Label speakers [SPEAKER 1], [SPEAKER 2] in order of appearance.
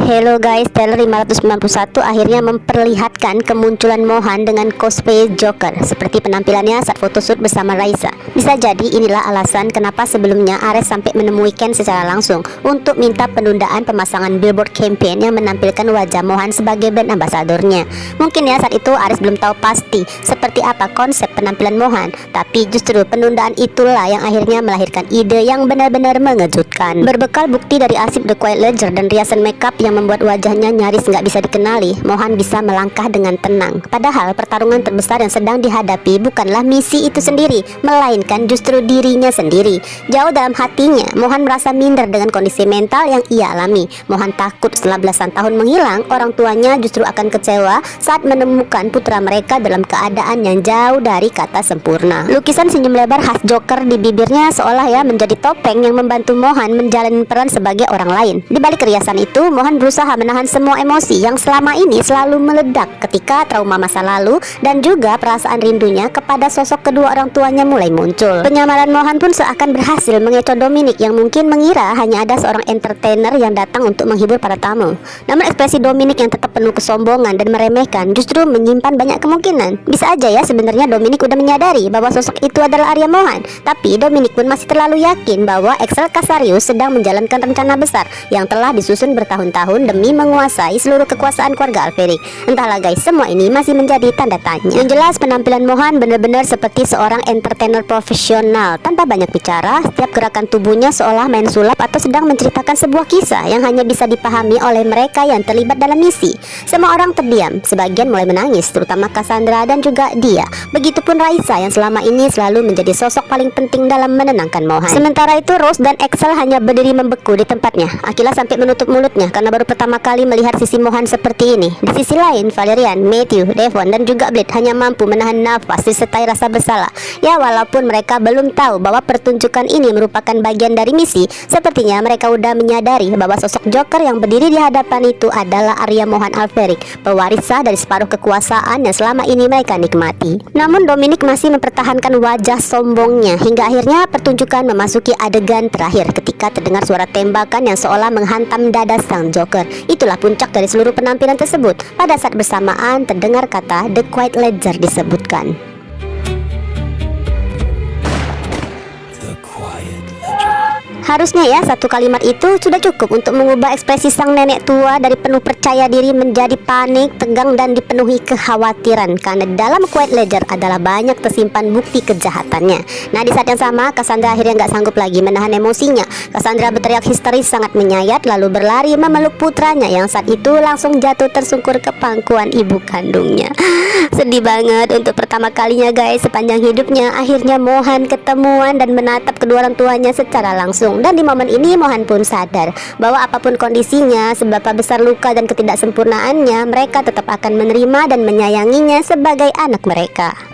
[SPEAKER 1] Hello guys, trailer 591 akhirnya memperlihatkan kemunculan Mohan dengan cosplay Joker seperti penampilannya saat photoshoot bersama Raisa. Bisa jadi inilah alasan kenapa sebelumnya Ares sampai menemui Ken secara langsung untuk minta penundaan pemasangan billboard campaign yang menampilkan wajah Mohan sebagai brand ambasadornya. Mungkin ya saat itu Ares belum tahu pasti seperti apa konsep penampilan Mohan, tapi justru penundaan itulah yang akhirnya melahirkan ide yang benar-benar mengejutkan. Berbekal bukti dari arsip The Quiet Ledger dan riasan makeup yang membuat wajahnya nyaris nggak bisa dikenali, Mohan bisa melangkah dengan tenang. Padahal pertarungan terbesar yang sedang dihadapi bukanlah misi itu sendiri, melainkan justru dirinya sendiri. Jauh dalam hatinya, Mohan merasa minder dengan kondisi mental yang ia alami. Mohan takut setelah belasan tahun menghilang, orang tuanya justru akan kecewa saat menemukan putra mereka dalam keadaan yang jauh dari kata sempurna. Lukisan senyum lebar khas Joker di bibirnya seolah ya menjadi topeng yang membantu Mohan menjalani peran sebagai orang lain. Di balik riasan itu, Mohan berusaha menahan semua emosi yang selama ini selalu meledak ketika trauma masa lalu dan juga perasaan rindunya kepada sosok kedua orang tuanya mulai muncul. Penyamaran Mohan pun seakan berhasil mengecoh Dominic yang mungkin mengira hanya ada seorang entertainer yang datang untuk menghibur para tamu. Namun ekspresi Dominic yang tetap penuh kesombongan dan meremehkan justru menyimpan banyak kemungkinan. Bisa aja ya sebenarnya Dominic udah menyadari bahwa sosok itu adalah Arya Mohan, tapi Dominic pun masih terlalu yakin bahwa Excel Casarius sedang menjalankan rencana besar yang telah disusun bertahun-tahun demi menguasai seluruh kekuasaan keluarga Alferic. Entahlah guys, semua ini masih menjadi tanda tanya. Yang jelas penampilan Mohan benar-benar seperti seorang entertainer profesional. Tanpa banyak bicara, setiap gerakan tubuhnya seolah main sulap atau sedang menceritakan sebuah kisah yang hanya bisa dipahami oleh mereka yang terlibat dalam misi. Semua orang terdiam, sebagian mulai menangis, terutama Cassandra dan juga dia. Begitupun Raisa yang selama ini selalu menjadi sosok paling penting dalam menenangkan Mohan. Sementara itu Rose dan Excel hanya berdiri membeku di tempatnya. Akila sampai menutup mulutnya karena baru pertama kali melihat sisi Mohan seperti ini. Di sisi lain, Valerian, Matthew, Devon, dan juga Blade hanya mampu menahan nafas disertai rasa bersalah. Ya walaupun mereka belum tahu bahwa pertunjukan ini merupakan bagian dari misi, sepertinya mereka udah menyadari bahwa sosok Joker yang berdiri di hadapan itu adalah Arya Mohan Alferic, pewaris sah dari separuh kekuasaan yang selama ini mereka nikmati. Namun Dominic masih mempertahankan wajah sombongnya hingga akhirnya pertunjukan memasuki adegan terakhir ketika terdengar suara tembakan yang seolah menghantam dada sang Joker. Itulah puncak dari seluruh penampilan tersebut. Pada saat bersamaan terdengar kata The Quiet Ledger disebutkan. Harusnya ya satu kalimat itu sudah cukup untuk mengubah ekspresi sang nenek tua dari penuh percaya diri menjadi panik, tegang, dan dipenuhi kekhawatiran karena dalam Quiet Ledger adalah banyak tersimpan bukti kejahatannya. Nah di saat yang sama Cassandra akhirnya nggak sanggup lagi menahan emosinya. Cassandra berteriak histeris sangat menyayat lalu berlari memeluk putranya yang saat itu langsung jatuh tersungkur ke pangkuan ibu kandungnya. Sedih banget untuk pertama kalinya guys sepanjang hidupnya akhirnya Mohan ketemuan dan menatap kedua orang tuanya secara langsung. Dan di momen ini Mohan pun sadar bahwa apapun kondisinya, seberapa besar luka dan ketidaksempurnaannya, mereka tetap akan menerima dan menyayanginya sebagai anak mereka.